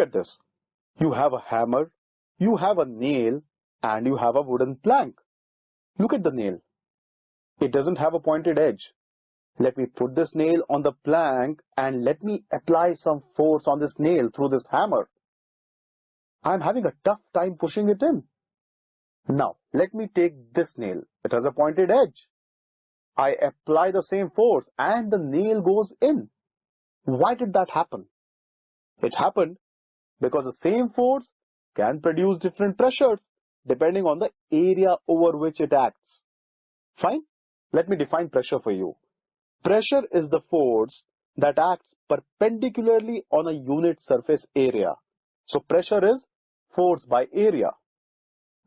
at this. You have a hammer, you have a nail, and you have a wooden plank. Look at the nail. It doesn't have a pointed edge. Let me put this nail on the plank and let me apply some force on this nail through this hammer. I'm having a tough time pushing it in. Now, let me take this nail. It has a pointed edge. I apply the same force and the nail goes in. Why did that happen? It happened because the same force can produce different pressures depending on the area over which it acts. Fine? Let me define pressure for you. Pressure is the force that acts perpendicularly on a unit surface area. So pressure is force by area.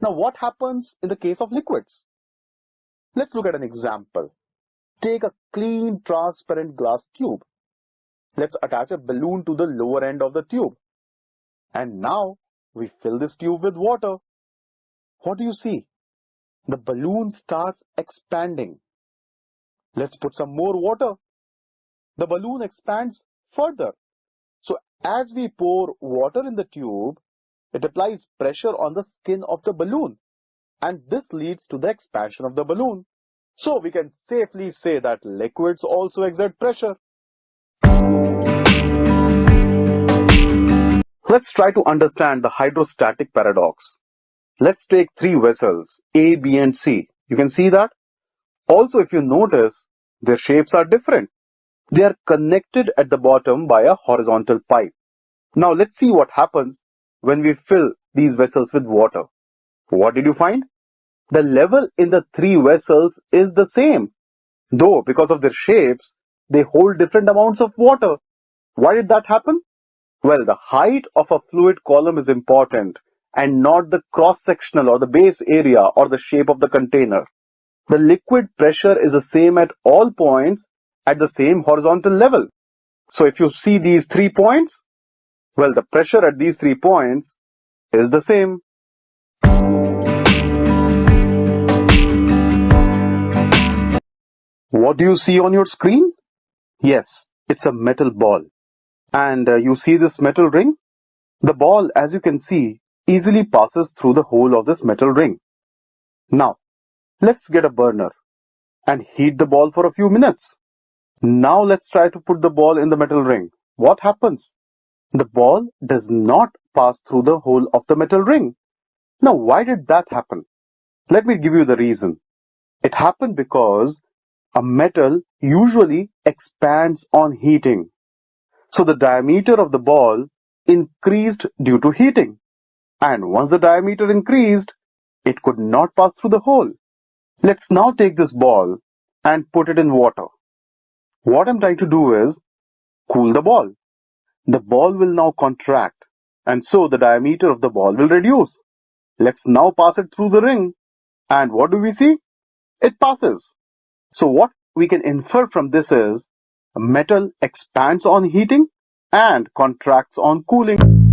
Now what happens in the case of liquids? Let's look at an example. Take a clean transparent glass tube. Let's attach a balloon to the lower end of the tube. And now we fill this tube with water. What do you see? The balloon starts expanding. Let's put some more water. The balloon expands further. So as we pour water in the tube, it applies pressure on the skin of the balloon. And this leads to the expansion of the balloon. So we can safely say that liquids also exert pressure. Let's try to understand the hydrostatic paradox. Let's take three vessels, A, B, and C. You can see that. Also, if you notice, their shapes are different. They are connected at the bottom by a horizontal pipe. Now let's see what happens when we fill these vessels with water. What did you find? The level in the three vessels is the same, though because of their shapes, they hold different amounts of water. Why did that happen? Well, the height of a fluid column is important and not the cross-sectional or the base area or the shape of the container. The liquid pressure is the same at all points at the same horizontal level. So if you see these 3 points, well, the pressure at these 3 points is the same. What do you see on your screen? Yes, it's a metal ball. And you see this metal ring? The ball, as you can see, easily passes through the hole of this metal ring. Now, let's get a burner and heat the ball for a few minutes. Now let's try to put the ball in the metal ring. What happens? The ball does not pass through the hole of the metal ring. Now, why did that happen? Let me give you the reason. It happened because a metal usually expands on heating. So the diameter of the ball increased due to heating. And once the diameter increased, it could not pass through the hole. Let's now take this ball and put it in water. What I'm trying to do is cool the ball. The ball will now contract, and so the diameter of the ball will reduce. Let's now pass it through the ring. And what do we see? It passes. So what we can infer from this is metal expands on heating and contracts on cooling.